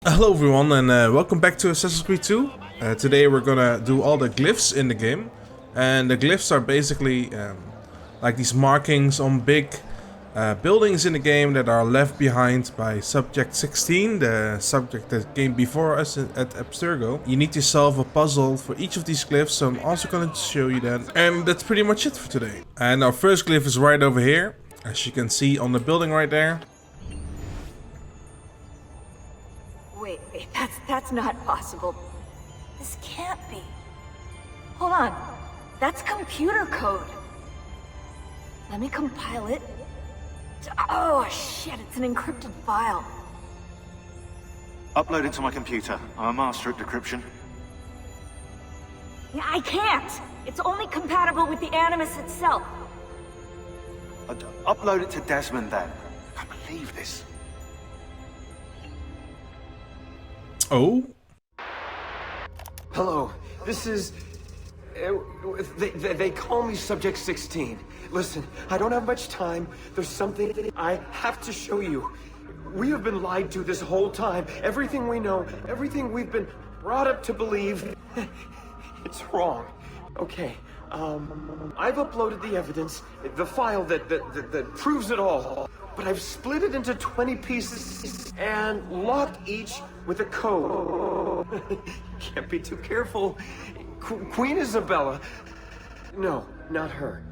Hello everyone and welcome back to Assassin's Creed 2. Today we're gonna do all the glyphs in the game. And the glyphs are basically like these markings on big buildings in the game that are left behind by Subject 16, the subject that came before us at Abstergo. You need to solve a puzzle for each of these glyphs, so I'm also going to show you that. And that's pretty much it for today. And our first glyph is right over here, as you can see on the building right there. Wait, that's not possible. This can't be. Hold on. That's computer code. Let me compile it. Oh shit, it's an encrypted file. Upload it to my computer. I'm a master at decryption. Yeah, I can't. It's only compatible with the animus itself. Upload it to Desmond then. I can't believe this. Oh? Hello, this is... They call me Subject 16. Listen, I don't have much time. There's something I have to show you. We have been lied to this whole time. Everything we know, everything we've been brought up to believe, it's wrong. Okay, I've uploaded the evidence, the file that proves it all. But I've split it into 20 pieces and locked each with a code. Can't be too careful. Queen Isabella. No, not her.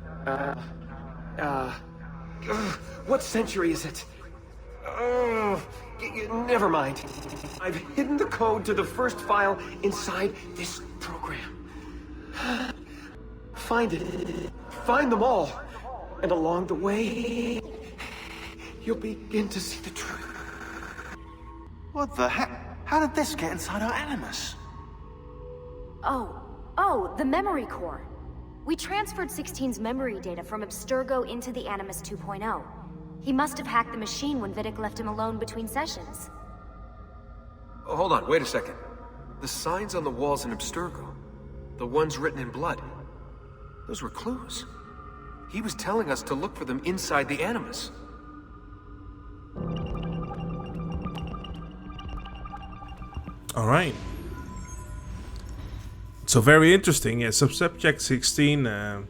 What century is it? Never mind. I've hidden the code to the first file inside this program. Find it. Find them all. And along the way, you'll begin to see the truth. What the heck? How did this get inside our animus? Oh, the memory core. We transferred 16's memory data from Abstergo into the Animus 2.0. He must have hacked the machine when Vidic left him alone between sessions. Oh, hold on, wait a second. The signs on the walls in Abstergo, the ones written in blood, those were clues. He was telling us to look for them inside the Animus. Alright. So very interesting. Yeah, Subject 16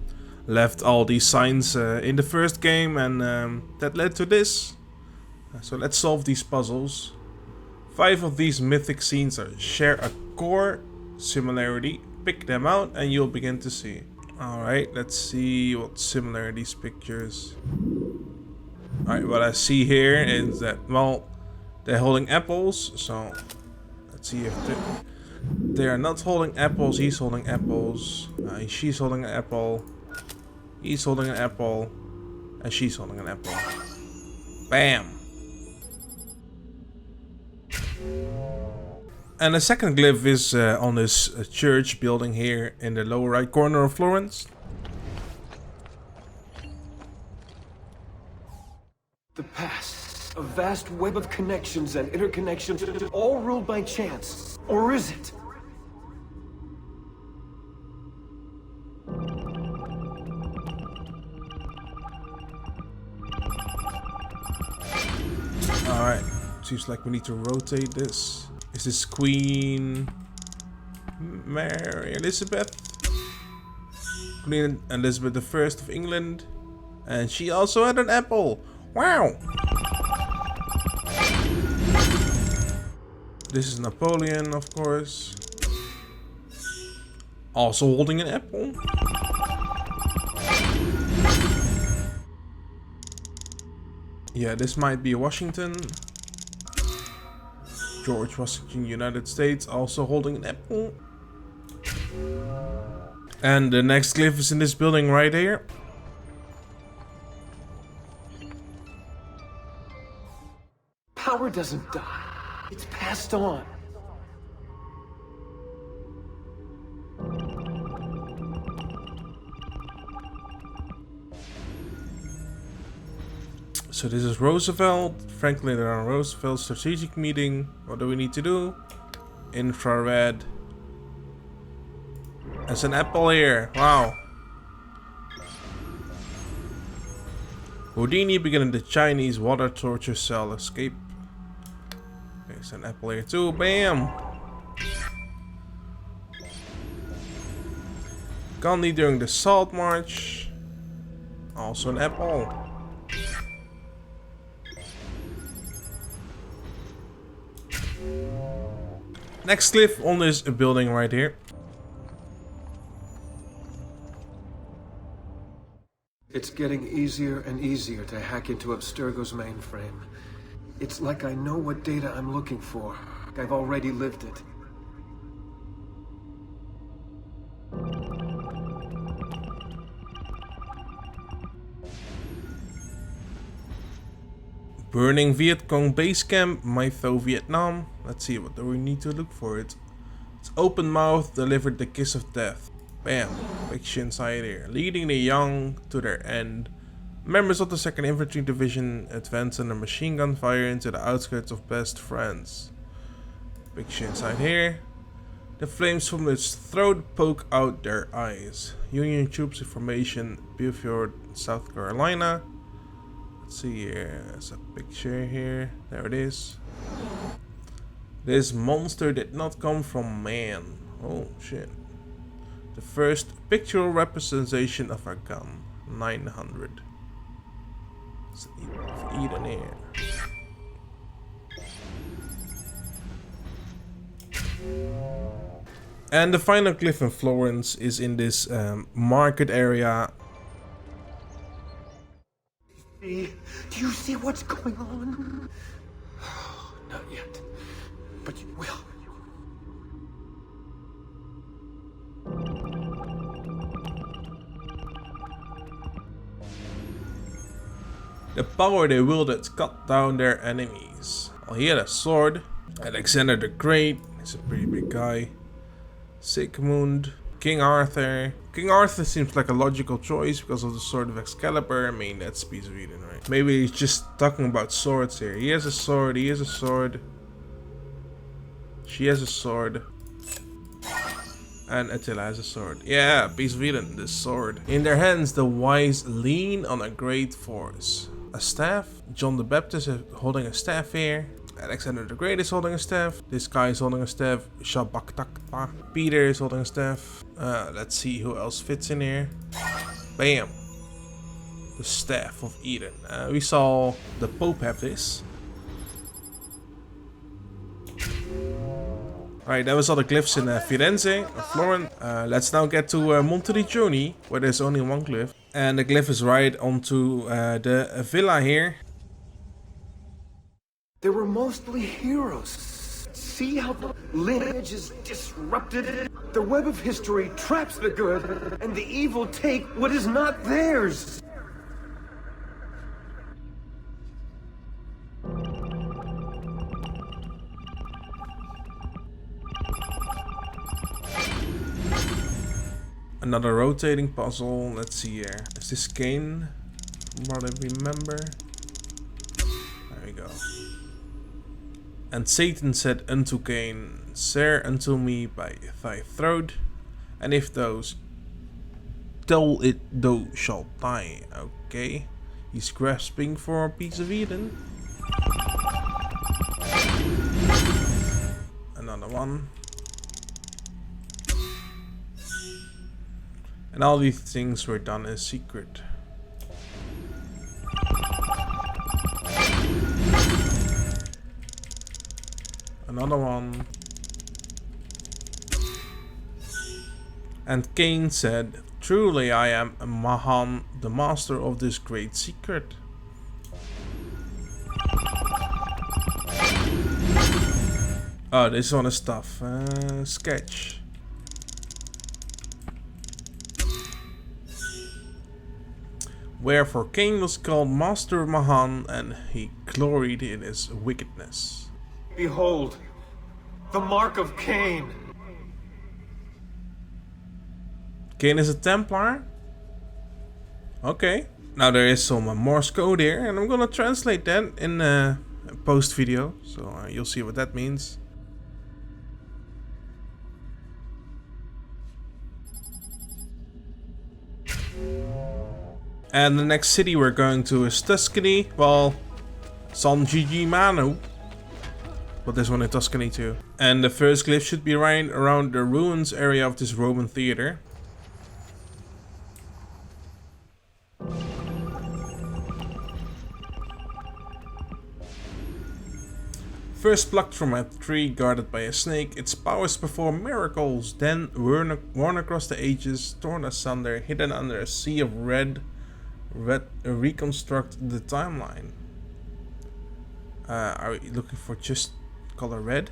left all these signs in the first game, and that led to this. So let's solve these puzzles. 5 of these mythic scenes share a core similarity. Pick them out and you'll begin to see. Alright, let's see what similar these pictures. Alright, what I see here is that, well, they're holding apples, so let's see if they are not holding apples. He's holding apples. She's holding an apple. He's holding an apple. And she's holding an apple. Bam! And the second glyph is on this church building here in the lower right corner of Florence. The past, a vast web of connections and interconnections, all ruled by chance. Or is it? Alright, seems like we need to rotate this. Is this Queen Mary Elizabeth? Queen Elizabeth I of England. And she also had an apple. Wow! This is Napoleon, of course. Also holding an apple. Yeah, this might be Washington. George Washington, United States, also holding an apple. And the next glyph is in this building right here. Power doesn't die. It's passed on. So this is Roosevelt, Franklin and Roosevelt strategic meeting. What do we need to do? Infrared. There's an apple here. Wow. Houdini beginning the Chinese water torture cell escape. Okay, There's an apple here too. Bam! Gandhi during the Salt March. Also an apple. Next glyph on this building right here. It's getting easier and easier to hack into Abstergo's mainframe. It's like I know what data I'm looking for. I've already lived it. Burning Viet Cong base camp, Mytho, Vietnam. Let's see, what do we need to look for it? It's open mouth, delivered the kiss of death. Bam, picture inside here. Leading the young to their end. Members of the 2nd Infantry Division advance under machine gun fire into the outskirts of Best Friends. Picture inside here. The flames from its throat poke out their eyes. Union troops in formation, Beaufort, South Carolina. Let's see here, there's a picture here. There it is. This monster did not come from man. Oh shit. The first pictorial representation of a gun. 900. Let's eat an air. And the final glyph in Florence is in this market area. Do you see what's going on? Not yet, but you will. The power they wielded cut down their enemies. Oh, he had a sword. Alexander the Great. He's a pretty big guy. Sigmund. King Arthur. King Arthur seems like a logical choice because of the sword of Excalibur. I mean, that's piece of Eden, right? Maybe he's just talking about swords here. He has a sword. He has a sword. She has a sword. And Attila has a sword. Yeah, piece of Eden, this sword. In their hands, the wise lean on a great force. A staff. John the Baptist is holding a staff here. Alexander the Great is holding a staff. This guy is holding a staff. Shabaktakta. Peter is holding a staff. Let's see who else fits in here. Bam. The Staff of Eden. We saw the Pope have this. Alright, that was all the glyphs in Firenze, Florence. Let's now get to Monteriggioni, where there's only one glyph. And the glyph is right onto the villa here. They were mostly heroes. See how the lineage is disrupted? The web of history traps the good, and the evil take what is not theirs. Another rotating puzzle. Let's see here. Is this Cain? From what I remember. There we go. And Satan said unto Cain, "Swear unto me by thy throat, and if those tell it thou shalt die." Okay. He's grasping for a piece of Eden. Another one. And all these things were done in secret. Another one. And Cain said, "Truly I am Mahan, the master of this great secret." Oh, this one is tough. Sketch. Wherefore Cain was called Master Mahan, and he gloried in his wickedness. Behold, the mark of Cain. Cain is a Templar? Okay. Now there is some Morse code here, and I'm gonna translate that in a post video, so you'll see what that means. And the next city we're going to is Tuscany. Well, San Gigi Mano. but there's one in Tuscany too. And the first glyph should be right around the ruins area of this Roman theater. First plucked from a tree guarded by a snake, its powers perform miracles, then worn across the ages, torn asunder, hidden under a sea of red, reconstruct the timeline. Are we looking for just color red?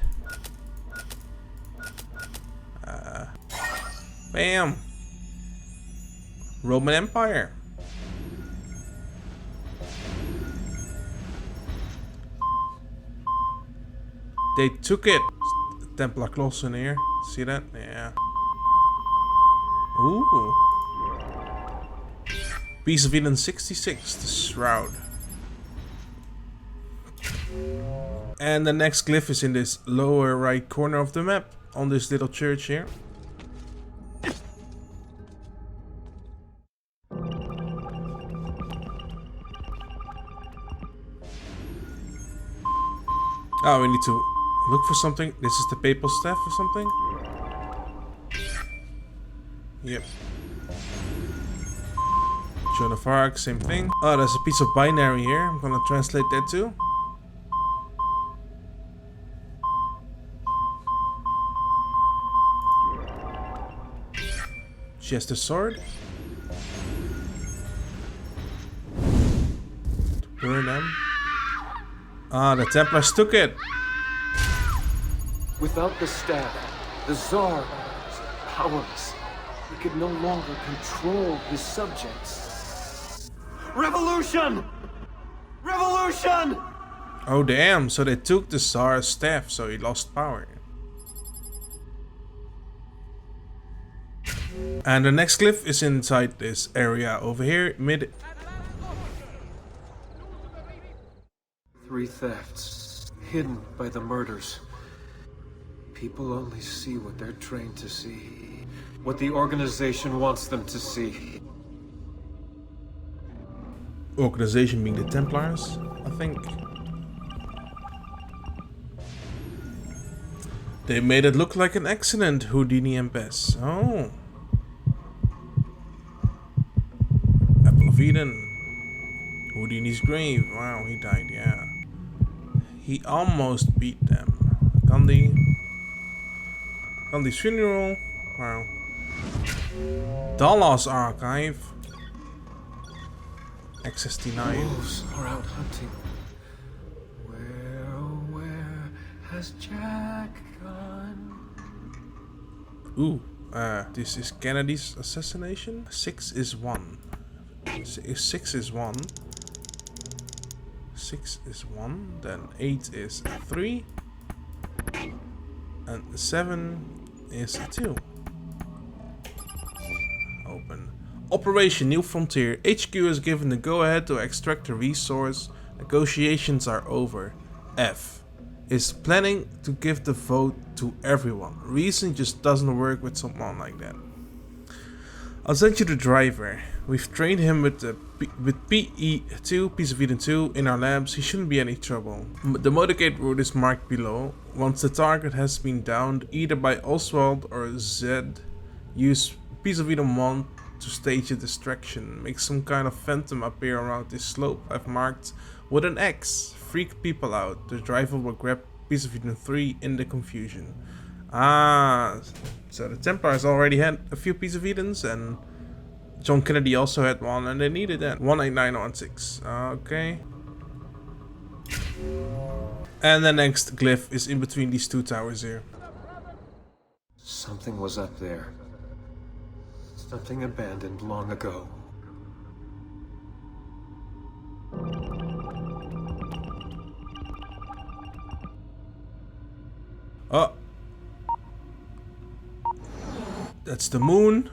Bam! Roman Empire. They took it. Templar Claws in here. See that? Yeah. Ooh. Piece of Eden 66, the Shroud. And the next glyph is in this lower right corner of the map, on this little church here. Oh, we need to look for something. This is the papal staff or something? Yep. Joan of Arc, same thing. Oh, there's a piece of binary here. I'm gonna translate that too. She has the sword. To burn them. Ah, the Templars took it. Without the staff, the Tsar was powerless. He could no longer control his subjects. Revolution! Revolution! Oh damn, so they took the Tsar's staff, so he lost power. And the next glyph is inside this area over here, mid. 3 thefts, hidden by the murders. People only see what they're trained to see. What the organization wants them to see. Organization being the Templars, I think. They made it look like an accident, Houdini and Bess. Oh. Apple of Eden. Houdini's grave. Wow, he died, yeah. He almost beat them. Gandhi's funeral. Wow. Dallas Archive. X69. Wolves are out hunting. Where has Jack gone? Ooh, this is Kennedy's assassination. 6 is 1. 6 is 1. 6 is 1. Then 8 is 3. And 7 is 2. Open. Operation New Frontier. HQ is given the go-ahead to extract the resource. Negotiations are over. F is planning to give the vote to everyone. Reason just doesn't work with someone like that. I'll send you the driver. We've trained him with PE2, Piece of Eden 2, in our labs. He shouldn't be any trouble. The motorcade route is marked below. Once the target has been downed, either by Oswald or Zed, use Piece of Eden 1 to stage a distraction. Make some kind of phantom appear around this slope I've marked with an X. Freak people out. The driver will grab Piece of Eden 3 in the confusion. Ah, so the Templars already had a few Piece of Edens, and John Kennedy also had one, and they needed that. 18916. Okay. And the next glyph is in between these two towers here. Something was up there. Something abandoned long ago. Oh. That's the moon.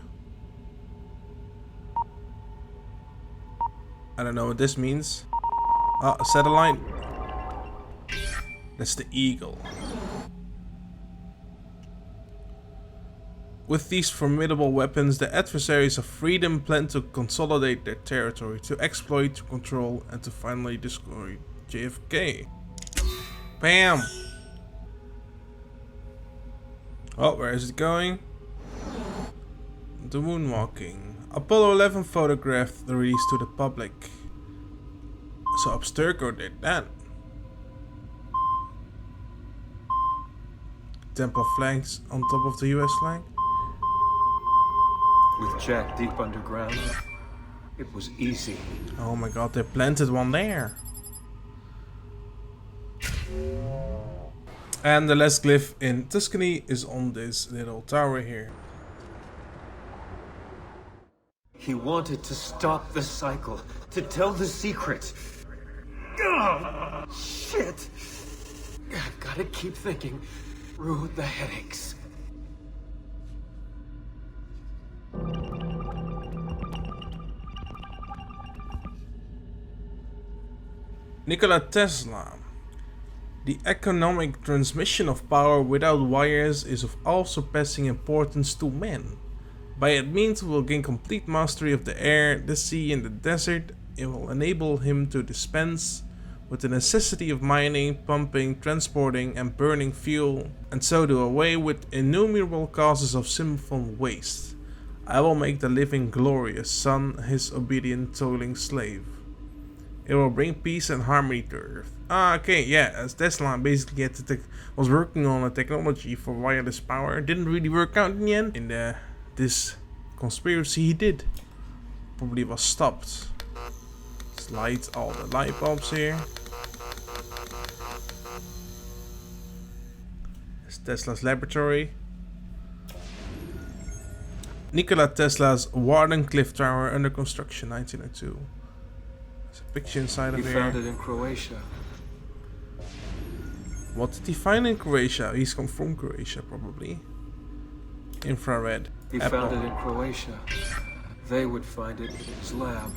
I don't know what this means. Oh, a satellite. That's the eagle. With these formidable weapons, the adversaries of freedom plan to consolidate their territory, to exploit, to control, and to finally destroy JFK. Bam! Oh, where is it going? The moonwalking. Apollo 11 photographed the release to the public. So Abstergo did that. Temple flags on top of the US flag. With Jack deep underground, it was easy. Oh my god, they planted one there. And the last glyph in Tuscany is on this little tower here. He wanted to stop the cycle, to tell the secret. Ugh, shit! I've gotta keep thinking. Ruin the headaches. Nikola Tesla. The economic transmission of power without wires is of all surpassing importance to man. By it means he will gain complete mastery of the air, the sea and the desert. It will enable him to dispense with the necessity of mining, pumping, transporting and burning fuel, and so do away with innumerable causes of sinful waste. I will make the living glorious, son, his obedient toiling slave. It will bring peace and harmony to Earth. Okay, yeah, as Tesla basically was working on a technology for wireless power. Didn't really work out in the end. In this conspiracy he did. Probably was stopped. Let's light all the light bulbs here. It's Tesla's laboratory. Nikola Tesla's Wardenclyffe Tower under construction, 1902. There's a picture inside of He here. found it in Croatia. What did he find in Croatia? He's come from Croatia, probably. Infrared. He Apple. found it in Croatia. They would find it in his lab.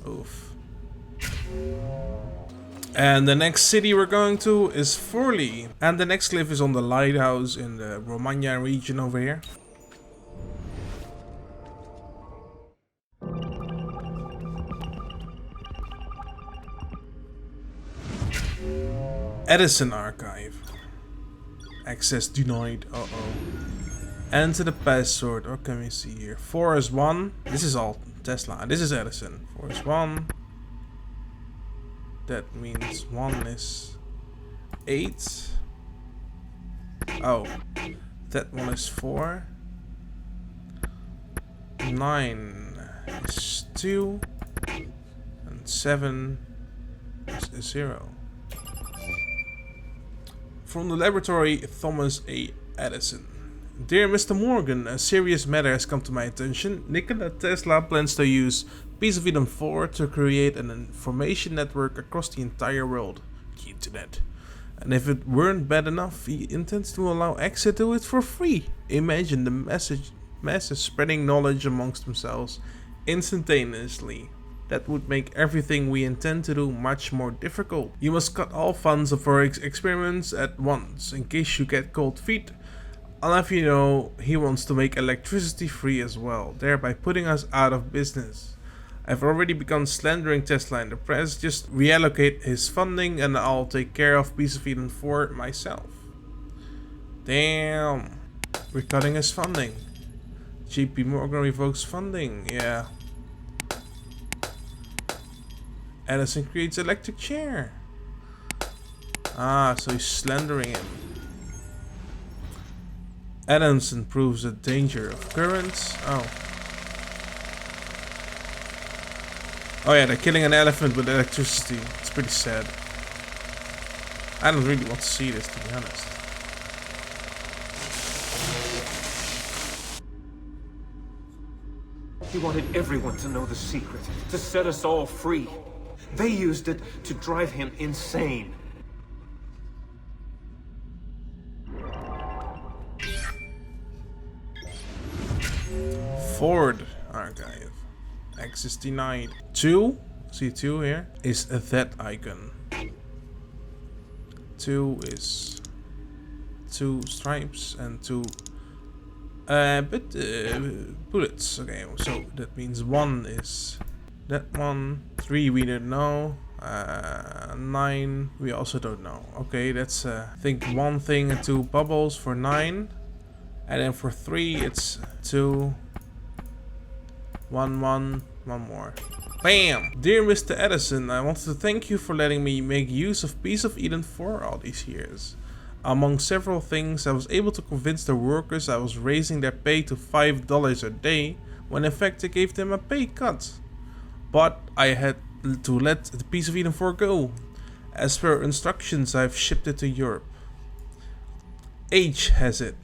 Oof. And the next city we're going to is Forli. And the next glyph is on the lighthouse in the Romagna region over here. Edison Archive. Access denied. Uh-oh. Enter the password. What can we see here? 4 is 1. This is all Tesla. This is Edison. 4 is 1. That means 1 is 8. Oh. That one is 4. 9 is 2. And 7 is 0. From the laboratory, Thomas A. Edison. Dear Mr. Morgan, a serious matter has come to my attention. Nikola Tesla plans to use piece of Eden 4 to create an information network across the entire world, the internet. And if it weren't bad enough, he intends to allow access to it for free. Imagine the masses spreading knowledge amongst themselves instantaneously. That would make everything we intend to do much more difficult. You must cut all funds for experiments at once, in case you get cold feet. I'll have you know, he wants to make electricity free as well, thereby putting us out of business. I've already begun slandering Tesla in the press. Just reallocate his funding and I'll take care of piece of Eden 4 myself. Damn. We're cutting his funding. JP Morgan revokes funding, yeah. Edison creates electric chair. Ah, so he's slandering him. Edison proves the danger of currents. Oh. Oh yeah, they're killing an elephant with electricity. It's pretty sad. I don't really want to see this, to be honest. He wanted everyone to know the secret, to set us all free. They used it to drive him insane. Ford Archive. Access denied. 2, see 2 here, is that icon. 2 is 2 stripes and 2 bullets. Okay, so that means 1 is that one. 3 we don't know. 9, we also don't know. Okay, that's I think 1 thing and 2 bubbles for 9. And then for 3, it's 2, 1, 1 more. Bam! Dear Mr. Edison, I wanted to thank you for letting me make use of Piece of Eden for all these years. Among several things, I was able to convince the workers I was raising their pay to $5 a day, when in fact I gave them a pay cut. But I had to let the Piece of Eden 4 go. As per instructions, I've shipped it to Europe. H has it.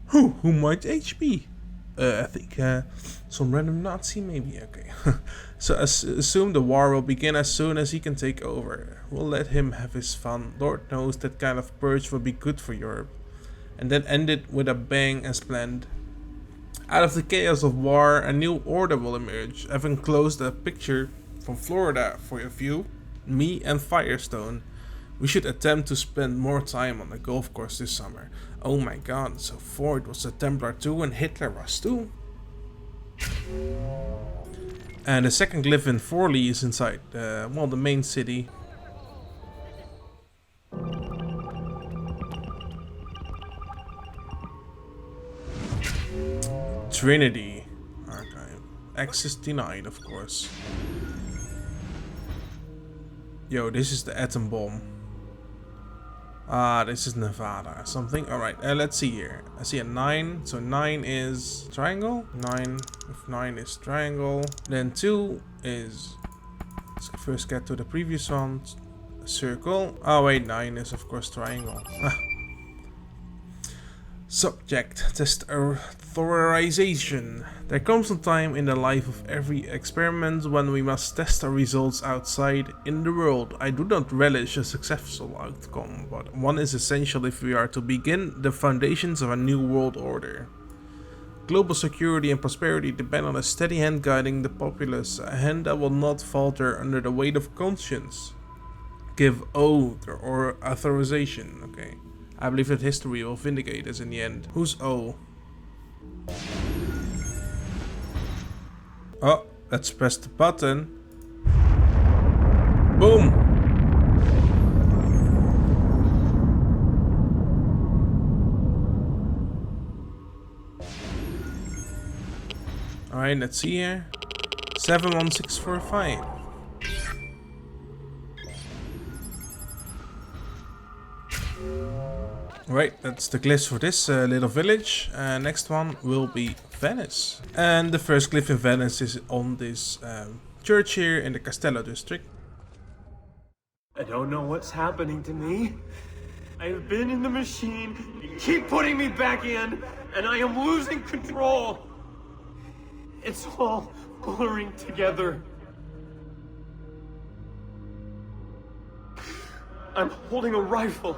Who might H be? I think some random Nazi maybe, okay. So assume the war will begin as soon as he can take over. We'll let him have his fun. Lord knows that kind of purge will be good for Europe. And then end it with a bang as planned. Out of the chaos of war, a new order will emerge. I've enclosed a picture from Florida for your view. Me and Firestone. We should attempt to spend more time on the golf course this summer. Oh my god, so Ford was a Templar too and Hitler was too? And the second glyph in Forley is inside, well, the main city. Trinity Archive. Access denied, of course. Yo, this is the atom bomb. Ah, this is Nevada or something. Alright, let's see here. I see a 9. So 9 is triangle. 9, if 9 is triangle. Then 2 is... Let's first get to the previous one. Circle. Oh wait, 9 is of course triangle. Subject. Test authorization. There comes a time in the life of every experiment when we must test our results outside in the world. I do not relish a successful outcome, but one is essential if we are to begin the foundations of a new world order. Global security and prosperity depend on a steady hand guiding the populace, a hand that will not falter under the weight of conscience. Give oath or authorization, okay. I believe that history will vindicate us in the end. Who's O? Oh, let's press the button. Boom! Alright, let's see here. 71645. Right, that's the glyphs for this little village. Next one will be Venice. And the first glyph in Venice is on this church here in the Castello district. I don't know what's happening to me. I've been in the machine, you keep putting me back in, and I am losing control. It's all blurring together. I'm holding a rifle.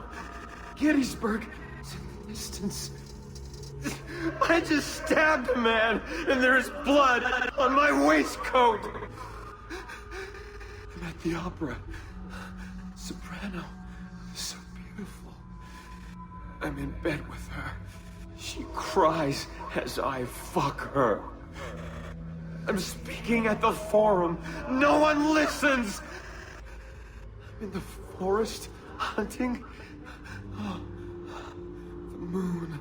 Gettysburg is in the distance. I just stabbed a man, and there's blood on my waistcoat. I'm at the opera. Soprano is so beautiful. I'm in bed with her. She cries as I fuck her. I'm speaking at the forum. No one listens. I'm in the forest hunting. Oh, the moon.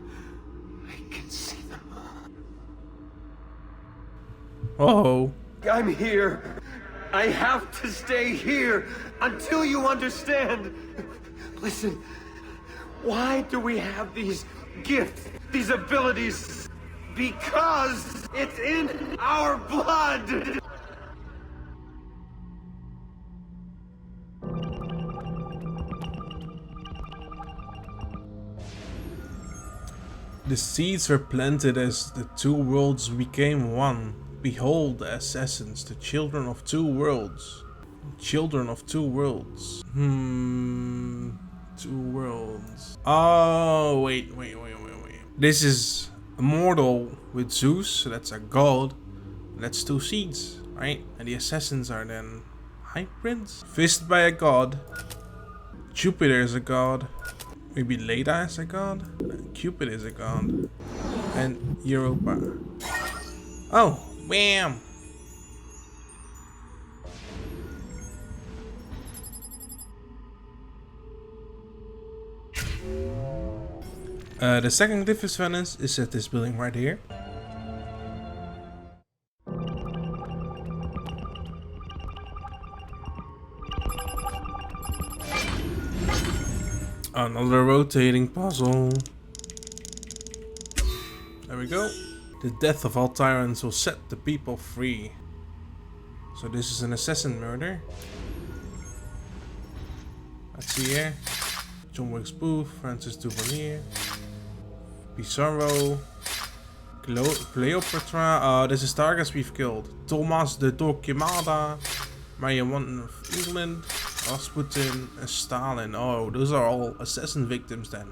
I can see the moon. Oh. I'm here. I have to stay here until you understand. Listen, why do we have these gifts, these abilities? Because it's in our blood. The seeds were planted as the two worlds became one. Behold the assassins, the children of two worlds. Children of two worlds. Two worlds. Oh, wait. This is a mortal with Zeus, so that's a god. That's two seeds, right? And the assassins are then hybrids. Visited by a god. Jupiter is a god. Maybe Leda is a god. Cupid is a god. And Europa. Oh, bam! The second glyph is Venice is at this building right here. Another rotating puzzle. There we go. The death of all tyrants will set the people free. So this is an assassin murder. Let's see here. John Wick's Booth, Francis Duvalier, Pizarro, Cleopatra. This is targets we've killed. Thomas de Torquemada, Maria One of England, Rasputin, and Stalin. Oh, those are all assassin victims then.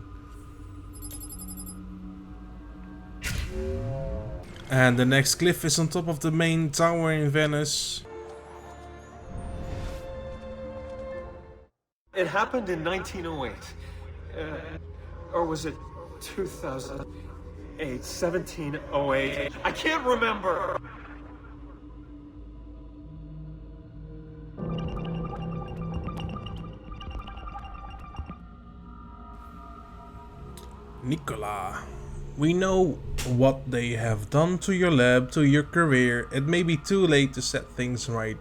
And the next glyph is on top of the main tower in Venice. It happened in 1908. Or was it 2008? 1708? I can't remember! Nicola. We know what they have done to your lab, to your career. It may be too late to set things right,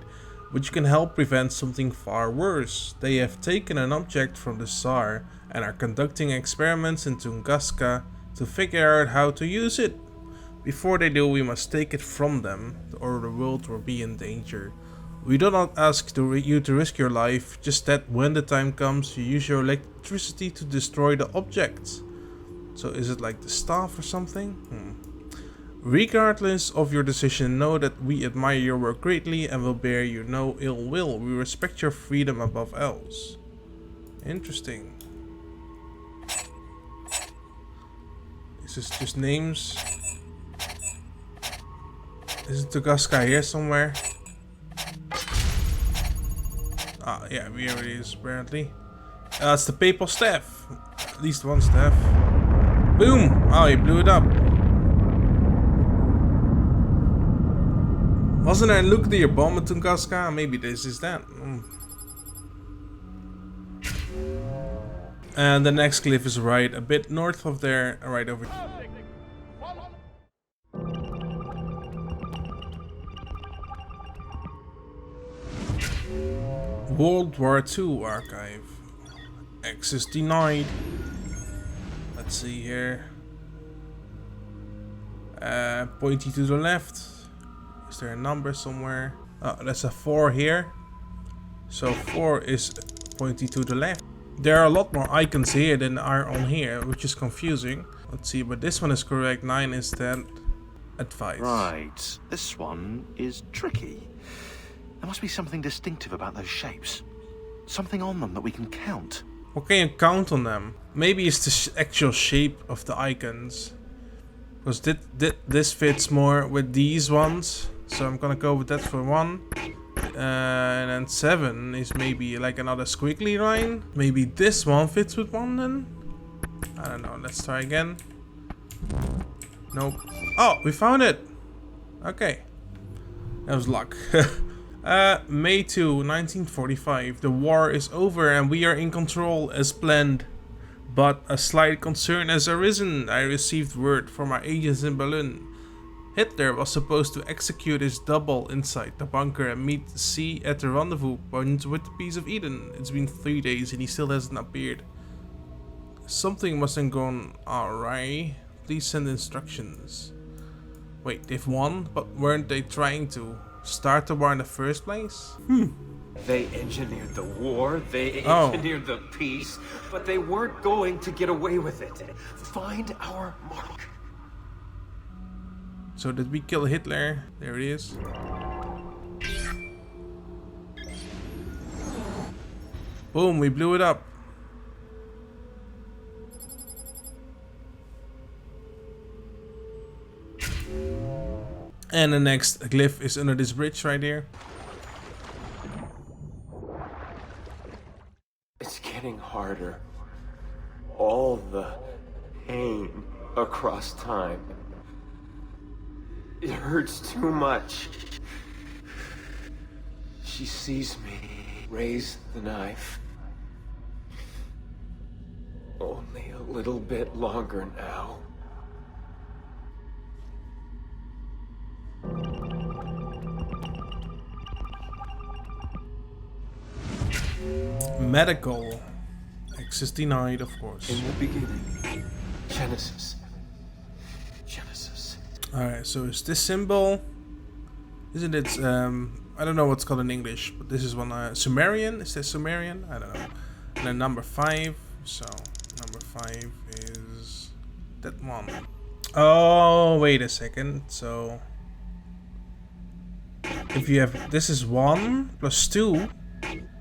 but you can help prevent something far worse. They have taken an object from the Tsar and are conducting experiments in Tunguska to figure out how to use it. Before they do, we must take it from them, or the world will be in danger. We do not ask you to risk your life, just that when the time comes, you use your electricity to destroy the object. So is it like the staff or something? Regardless of your decision, know that we admire your work greatly and will bear you no ill will. We respect your freedom above else. Interesting. Is this just names? Is it Tunguska here somewhere? Ah, yeah, here it is apparently. It's the papal staff. At least one staff. Boom! Oh, he blew it up. Wasn't there a nuclear bomb at Tunguska? Maybe this is that. And the next glyph is right a bit north of there, right over here. World War II archive. Access denied. Let's see here. Pointy to the left. Is there a number somewhere? Oh, that's a 4 here. So 4 is pointy to the left. There are a lot more icons here than are on here, which is confusing. Let's see, but this one is correct. 9 is then advice. Right, this one is tricky. There must be something distinctive about those shapes. Something on them that we can count. What can you count on them? Maybe it's the actual shape of the icons. Because this fits more with these ones. So I'm gonna go with that for 1. And then 7 is maybe like another squiggly line. Maybe this one fits with 1 then? I don't know, let's try again. Nope. Oh, we found it! Okay. That was luck. May 2, 1945. The war is over and we are in control as planned. But a slight concern has arisen. I received word from our agents in Berlin. Hitler was supposed to execute his double inside the bunker and meet C at the rendezvous point with the Piece of Eden. It's been 3 days and he still hasn't appeared. Something mustn't gone awry. Please send instructions. Wait, they've won? But weren't they trying to start the war in the first place? They engineered the war, they engineered the peace, but they weren't going to get away with it. Find our mark. So did we kill Hitler? There it is. Boom, we blew it up. And the next glyph is under this bridge right here. It's getting harder. All the pain across time. It hurts too much. She sees me raise the knife. Only a little bit longer now. Medical. X69, of course. In the beginning, Genesis. Genesis. Alright, so is this symbol? Isn't it, I don't know what's called in English, but this is one, Sumerian? Is this Sumerian? I don't know. And then number 5, so number 5 is that one. Oh, wait a second, so if you have, this is 1 plus 2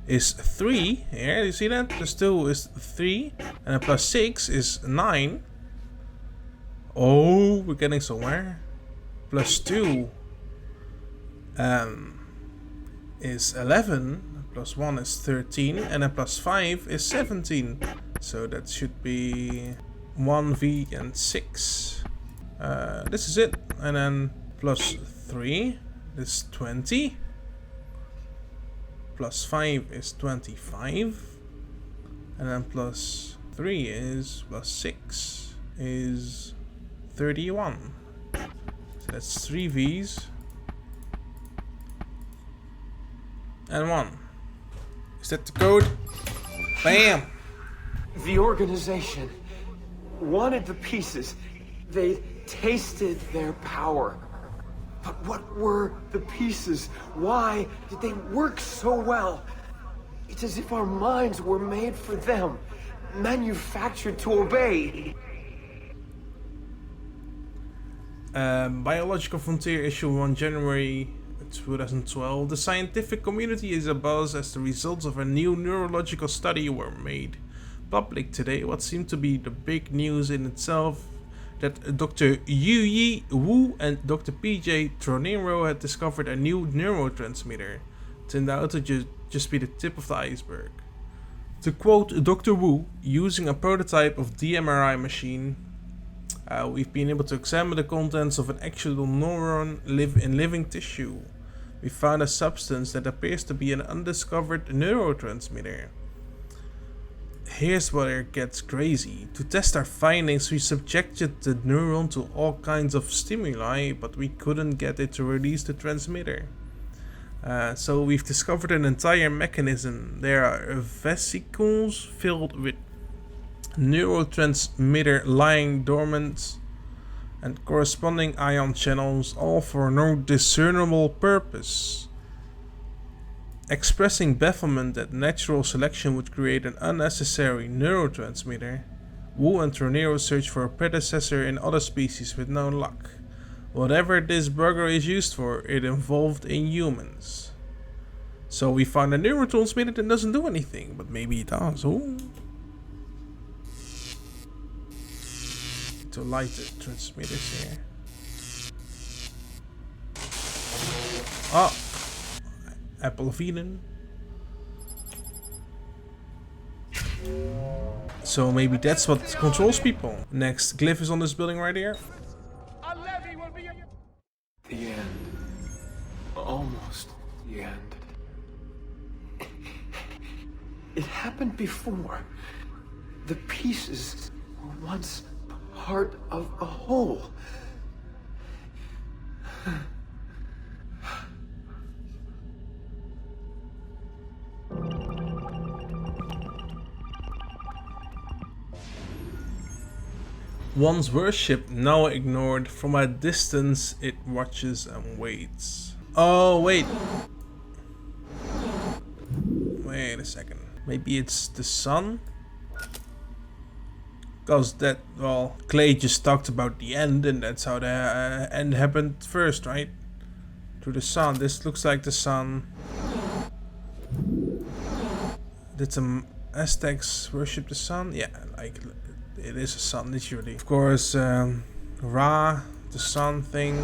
is 3, here, you see that? Plus 2 is 3, and then plus 6 is 9. Oh, we're getting somewhere. Plus 2 is 11, plus 1 is 13, and then plus 5 is 17. So that should be 1v and 6. This is it. And then plus 3 is 20. Plus 5 is 25. And then plus 3 is plus 6 is 31. So that's 3 V's. And 1. Is that the code? Bam! The organization wanted the pieces. They tasted their power. But what were the pieces? Why did they work so well? It's as if our minds were made for them, manufactured to obey. Biological Frontier issue 1 January 2012. The scientific community is abuzz as the results of a new neurological study were made public today. What seemed to be the big news in itself, that Dr. Yu-Yi Wu and Dr. PJ Tronero had discovered a new neurotransmitter. Turned out to just be the tip of the iceberg. To quote Dr. Wu, using a prototype of DMRI machine, we've been able to examine the contents of an actual neuron in living tissue. We found a substance that appears to be an undiscovered neurotransmitter. Here's where it gets crazy. To test our findings, we subjected the neuron to all kinds of stimuli, but we couldn't get it to release the transmitter. So we've discovered an entire mechanism. There are vesicles filled with neurotransmitter lying dormant and corresponding ion channels, all for no discernible purpose. Expressing bafflement that natural selection would create an unnecessary neurotransmitter, Wu and Tronero searched for a predecessor in other species with no luck. Whatever this bugger is used for, it evolved in humans. So we found a neurotransmitter that doesn't do anything, but maybe it does. Ooh. To light the transmitters here. Oh, Apple of Eden. So maybe that's what controls people. Next, Glyph is on this building right here. The end. Almost the end. It happened before. The pieces were once part of a whole. Once worshipped, now ignored. From a distance, it watches and waits. Oh, wait. Wait a second. Maybe it's the sun? Because that, well, Clay just talked about the end, and that's how the end happened first, right? Through the sun. This looks like the sun. Did some Aztecs worship the sun? Yeah, like it is a sun, literally. Of course, Ra, the sun thing.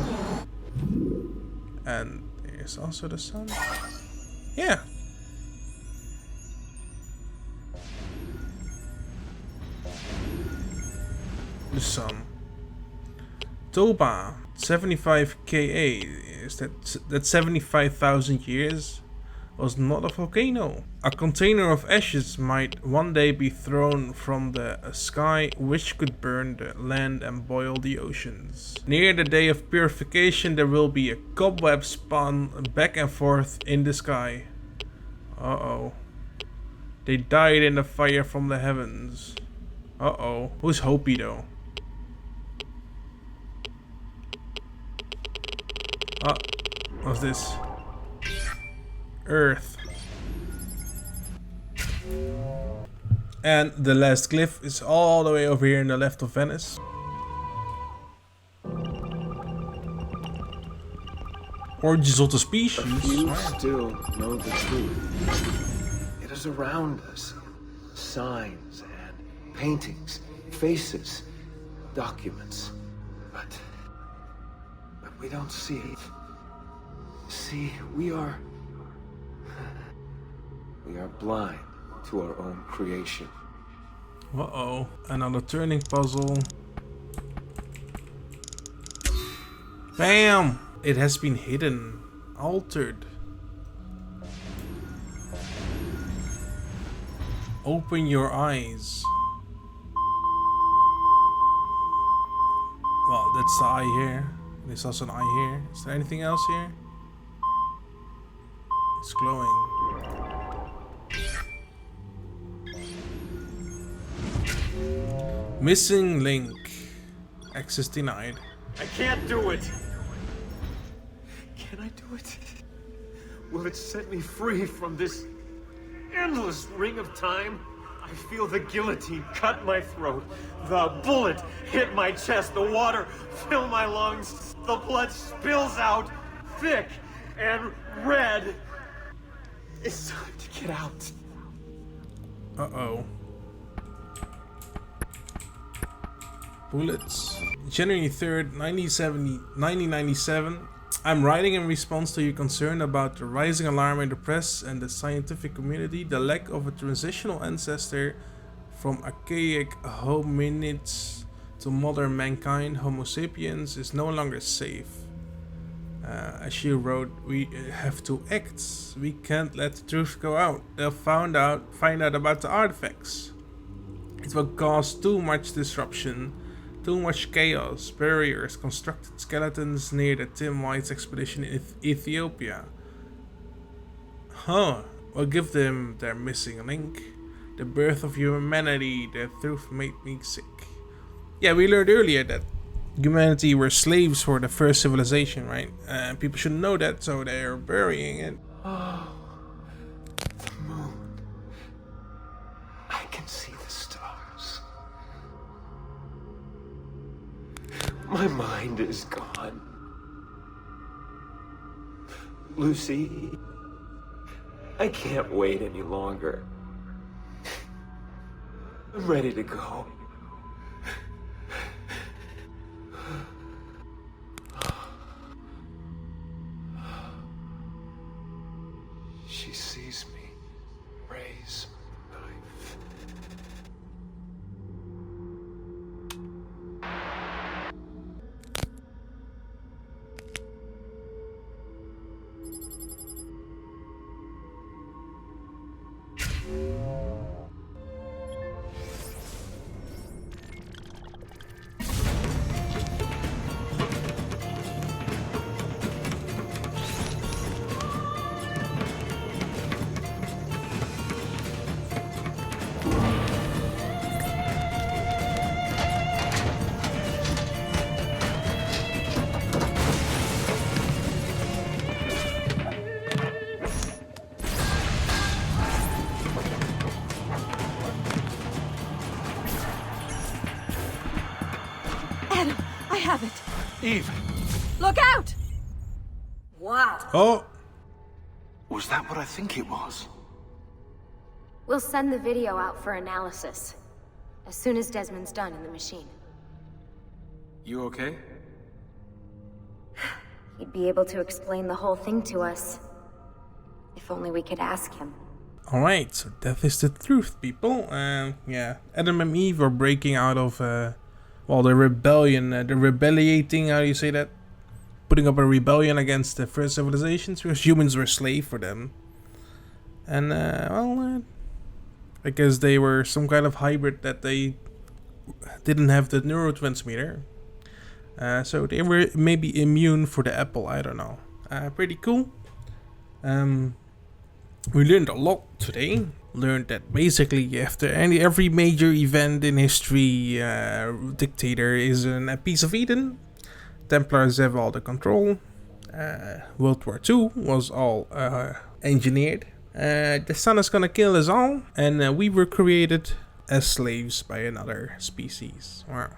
And there's also the sun. Yeah. The sun. Toba, 75 Ka. Is that's 75,000 years? was not a volcano. A container of ashes might one day be thrown from the sky, which could burn the land and boil the oceans. Near the day of purification, there will be a cobweb spun back and forth in the sky. Uh-oh. They died in the fire from the heavens. Uh-oh. Who's Hopi though? What's this? Earth. And the last glyph is all the way over here in the left of Venice. Origins of the species. A few still know the truth. It is around us. Signs and paintings, faces, documents. But we don't see it. See, we are blind to our own creation. Uh-oh, another turning puzzle. Bam! It has been hidden, altered. Open your eyes. Well, that's the eye here. There's also an eye here. Is there anything else here? It's glowing. Missing link. Access denied. I can't do it! Can I do it? Will it set me free from this endless ring of time? I feel the guillotine cut my throat. The bullet hit my chest. The water fill my lungs. The blood spills out thick and red. It's time to get out. Uh-oh. Bullets. January 3rd, 1997. I'm writing in response to your concern about the rising alarm in the press and the scientific community. The lack of a transitional ancestor from archaic hominids to modern mankind, Homo sapiens, is no longer safe. As she wrote, we have to act. We can't let the truth go out. They'll find out about the artifacts. It will cause too much disruption. Too much chaos, barriers, constructed skeletons near the Tim White's expedition in Ethiopia. Huh, we'll give them their missing link. The birth of humanity, the truth made me sick. Yeah, we learned earlier that humanity were slaves for the first civilization, right? People should know that, so they're burying it. Oh, the moon. I can see the stars. My mind is gone. Lucy, I can't wait any longer. I'm ready to go. She sees me raise my knife. Adam, I have it. Eve, Look out! Wow. Oh, was that what I think it was? We'll send the video out for analysis as soon as Desmond's done in the machine. You okay? He'd be able to explain the whole thing to us. If only we could ask him. alright, so that is the truth, people. Yeah, Adam and Eve are breaking out of, well, the rebellion, the rebelliating, how do you say that? Putting up a rebellion against the first civilizations, because humans were slave for them. And I guess they were some kind of hybrid that they didn't have the neurotransmitter. So they were maybe immune for the apple, I don't know. Pretty cool. We learned a lot today. Learned that basically after every major event in history, dictator is a piece of Eden. Templars have all the control. World War II was all engineered. The sun is gonna kill us all, and we were created as slaves by another species. Wow.